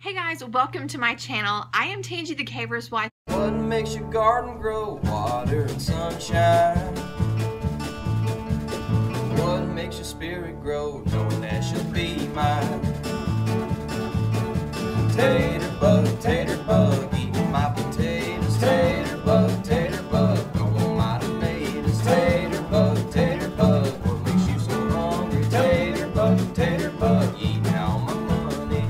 Hey guys, welcome to my channel. I am Tangy the Caver's wife. What makes your garden grow? Water and sunshine. What makes your spirit grow? Knowing that she'll be mine. Tater bug, eating my potatoes. Tater bug, going my tomatoes. Tater bug, what makes you so hungry? Tater bug, eating all my money.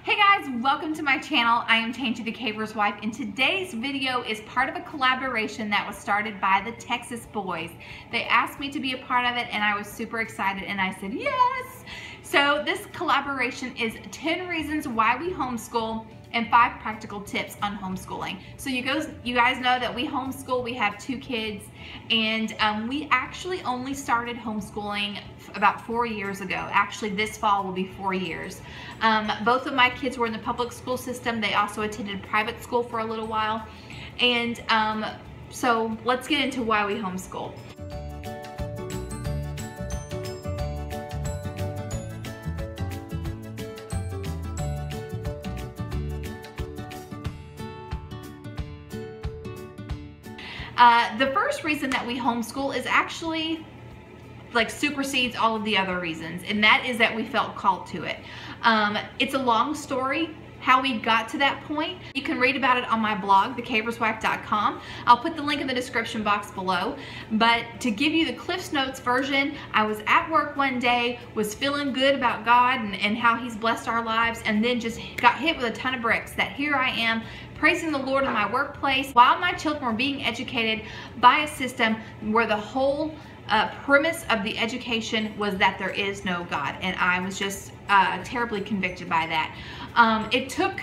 Hey guys, welcome to my channel. I am Tangy the Caver's wife, and today's video is part of a collaboration that was started by the Texas boys. They asked me to be a part of it, and I was super excited, and I said yes. So this collaboration is 10 reasons why we homeschool and 5 practical tips on homeschooling. So you guys know that we homeschool. We have 2 kids, and we actually only started homeschooling about 4 years ago. Actually, this fall will be 4 years. Both of my kids were in the public school system. They also attended private school for a little while. And so let's get into why we homeschool. The first reason that we homeschool is actually like supersedes all of the other reasons, and that is that we felt called to it. It's a long story how we got to that point. You can read about it on my blog, thecaverswife.com. I'll put the link in the description box below. But to give you the Cliff's Notes version, I was at work one day, was feeling good about God and how He's blessed our lives, and then just got hit with a ton of bricks that here I am praising the Lord in my workplace while my children were being educated by a system where the whole premise of the education was that there is no God, and I was just terribly convicted by that. It took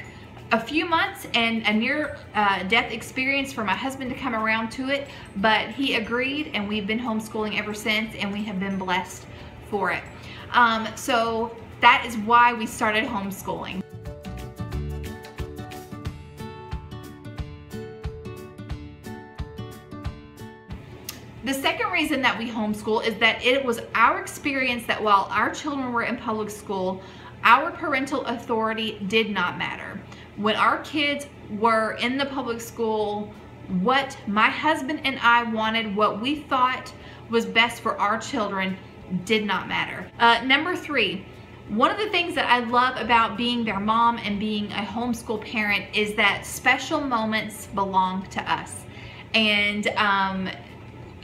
a few months and a near-death experience for my husband to come around to it, but he agreed, and we've been homeschooling ever since, and we have been blessed for it. So that is why we started homeschooling. The second reason that we homeschool is that it was our experience that while our children were in public school, our parental authority did not matter. When our kids were in the public school, what my husband and I wanted, what we thought was best for our children, did not matter. Number 3, one of the things that I love about being their mom and being a homeschool parent is that special moments belong to us. And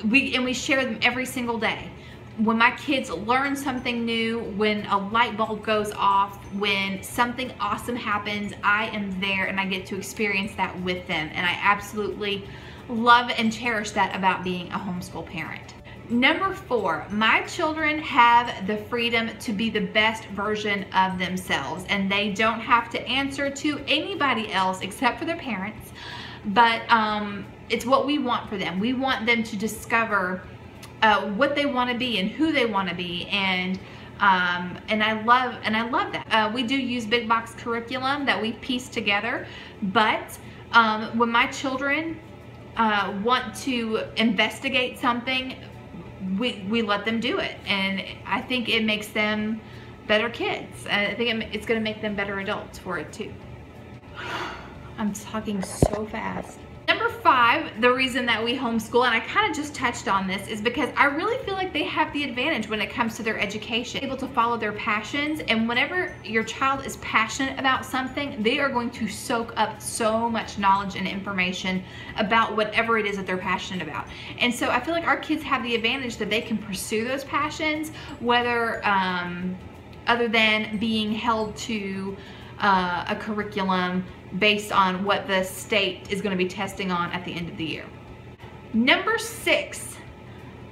we share them every single day. When my kids learn something new, when a light bulb goes off, when something awesome happens, I am there and I get to experience that with them. And I absolutely love and cherish that about being a homeschool parent. Number 4, my children have the freedom to be the best version of themselves, and they don't have to answer to anybody else except for their parents. But it's what we want for them. We want them to discover what they want to be and who they want to be, and I love that. We do use big box curriculum that we piece together, but when my children want to investigate something, we let them do it, and I think it makes them better kids. I think it's going to make them better adults for it too. I'm talking so fast. Number 5, the reason that we homeschool, and I kind of just touched on this, is because I really feel like they have the advantage when it comes to their education, able to follow their passions. And whenever your child is passionate about something, they are going to soak up so much knowledge and information about whatever it is that they're passionate about. And so I feel like our kids have the advantage that they can pursue those passions, whether other than being held to a curriculum based on what the state is going to be testing on at the end of the year. Number 6,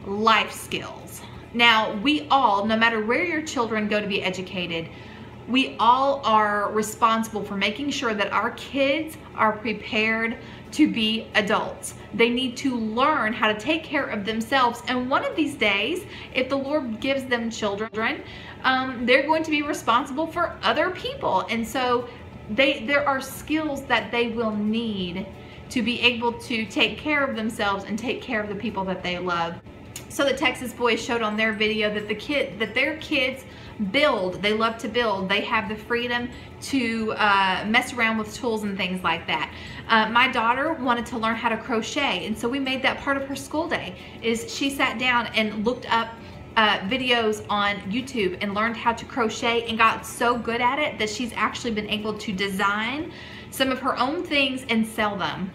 life skills. Now, we all, no matter where your children go to be educated, we all are responsible for making sure that our kids are prepared to be adults. They need to learn how to take care of themselves, and one of these days, if the Lord gives them children, they're going to be responsible for other people. And so there are skills that they will need to be able to take care of themselves and take care of the people that they love. So the Texas boys showed on their video that their kids build. They love to build. They have the freedom to mess around with tools and things like that. My daughter wanted to learn how to crochet, and so we made that part of her school day. Is she sat down and looked up videos on YouTube and learned how to crochet and got so good at it that she's actually been able to design some of her own things and sell them.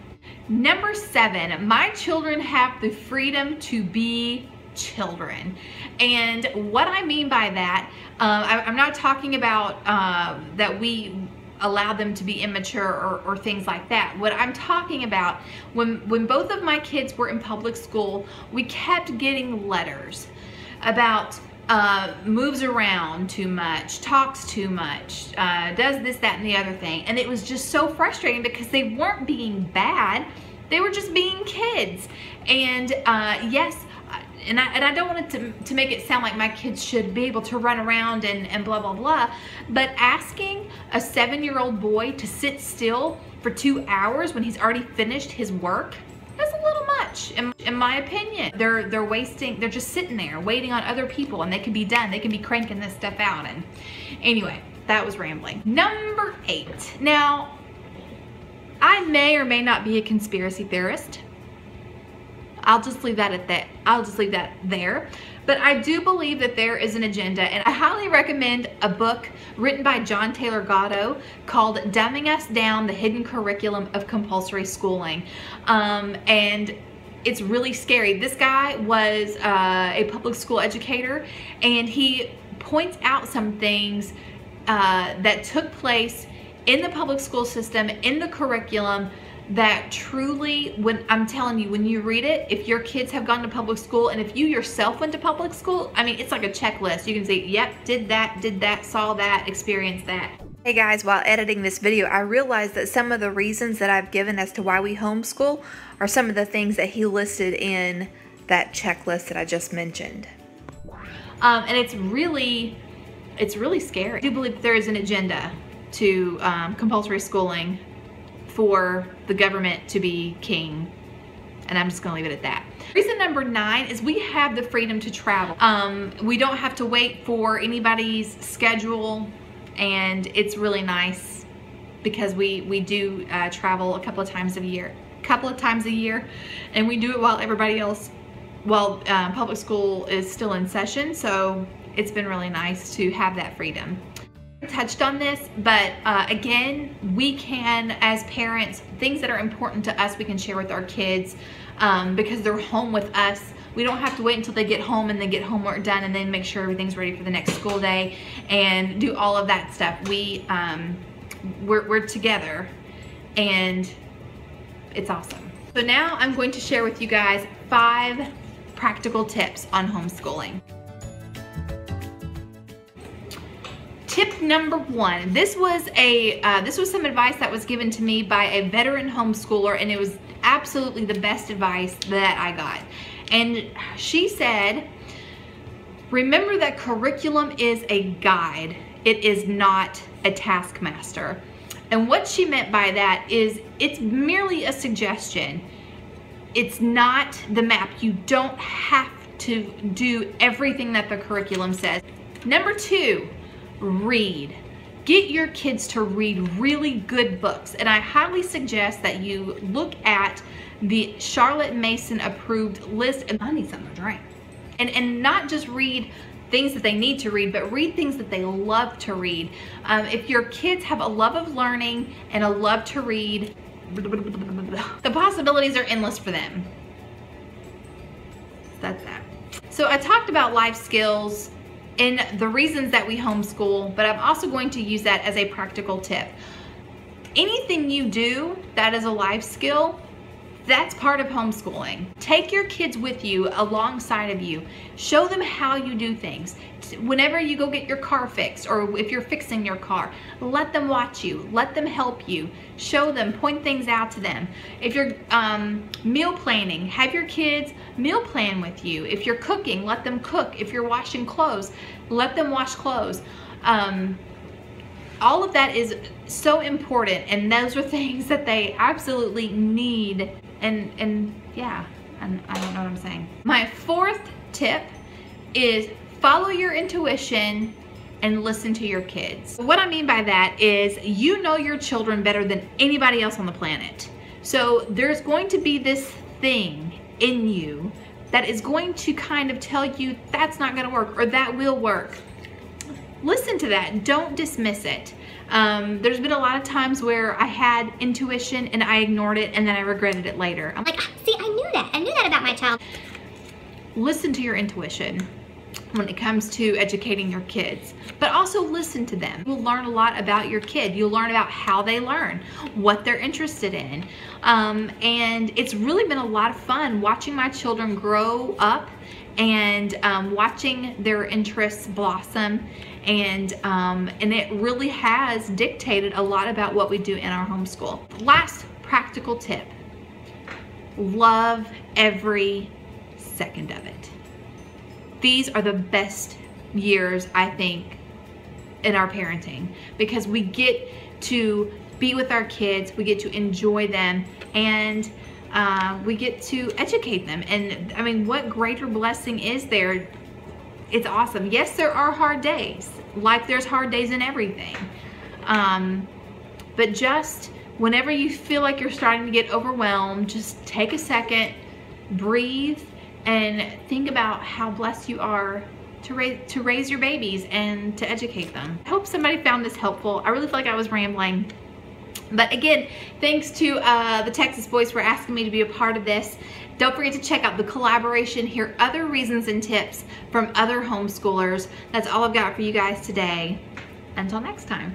Number 7, my children have the freedom to be children. And what I mean by that, I'm not talking about that we allow them to be immature or things like that. What I'm talking about, when both of my kids were in public school, we kept getting letters about moves around too much, talks too much, does this, that, and the other thing. And it was just so frustrating because they weren't being bad, they were just being kids. And yes, and I don't want it to make it sound like my kids should be able to run around and blah, blah, blah, but asking a 7-year-old boy to sit still for 2 hours when he's already finished his work, that's a little much, in my opinion. They're wasting, they're just sitting there waiting on other people, and they can be done. They can be cranking this stuff out. And anyway, that was rambling. Number 8. Now, I may or may not be a conspiracy theorist. I'll just leave that at that. I'll just leave that there. But I do believe that there is an agenda, and I highly recommend a book written by John Taylor Gatto called Dumbing Us Down, The Hidden Curriculum of Compulsory Schooling. And it's really scary. This guy was a public school educator, and he points out some things that took place in the public school system, in the curriculum, that truly, when I'm telling you, when you read it, if your kids have gone to public school, and if you yourself went to public school, I mean, it's like a checklist. You can say, yep, did that, saw that, experienced that. Hey guys, while editing this video, I realized that some of the reasons that I've given as to why we homeschool are some of the things that he listed in that checklist that I just mentioned. And it's really scary. I do believe there is an agenda to compulsory schooling for the government to be king, and I'm just gonna leave it at that. Reason number 9 is we have the freedom to travel. We don't have to wait for anybody's schedule, and it's really nice because we do travel a couple of times a year, and we do it while everybody else, while public school is still in session. So it's been really nice to have that freedom. Touched on this, but again, we can, as parents, things that are important to us we can share with our kids because they're home with us. We don't have to wait until they get home and then get homework done and then make sure everything's ready for the next school day and do all of that stuff. We're together, and it's awesome. So now I'm going to share with you guys 5 practical tips on homeschooling. Tip number 1, this was some advice that was given to me by a veteran homeschooler, and it was absolutely the best advice that I got. And she said, remember that curriculum is a guide. It is not a taskmaster. And what she meant by that is it's merely a suggestion. It's not the map. You don't have to do everything that the curriculum says. Number 2, read. Get your kids to read really good books, and I highly suggest that you look at the Charlotte Mason approved list. And I need something to drink. And not just read things that they need to read, but read things that they love to read. If your kids have a love of learning and a love to read, the possibilities are endless for them. That's that. So I talked about life skills in the reasons that we homeschool, but I'm also going to use that as a practical tip. Anything you do that is a life skill, that's part of homeschooling. Take your kids with you, alongside of you. Show them how you do things. Whenever you go get your car fixed, or if you're fixing your car, let them watch you, let them help you. Show them, point things out to them. If you're meal planning, have your kids meal plan with you. If you're cooking, let them cook. If you're washing clothes, let them wash clothes. All of that is so important, and those are things that they absolutely need. And yeah, and I don't know what I'm saying. My 4th tip is follow your intuition and listen to your kids. What I mean by that is you know your children better than anybody else on the planet. So there's going to be this thing in you that is going to kind of tell you that's not going to work or that will work. Listen to that. Don't dismiss it. There's been a lot of times where I had intuition and I ignored it and then I regretted it later. I'm like, see, I knew that. I knew that about my child. Listen to your intuition when it comes to educating your kids, but also listen to them. You'll learn a lot about your kid. You'll learn about how they learn, what they're interested in. And it's really been a lot of fun watching my children grow up and watching their interests blossom. And it really has dictated a lot about what we do in our homeschool. Last practical tip, love every second of it. These are the best years, I think, in our parenting because we get to be with our kids, we get to enjoy them, and we get to educate them. And I mean, what greater blessing is there? It's awesome. Yes, there are hard days, like there's hard days in everything. But just whenever you feel like you're starting to get overwhelmed, just take a second, breathe, and think about how blessed you are to raise your babies and to educate them. I hope somebody found this helpful. I really feel like I was rambling. But again, thanks to the Texas boys for asking me to be a part of this. Don't forget to check out the collaboration, hear other reasons and tips from other homeschoolers. That's all I've got for you guys today. Until next time.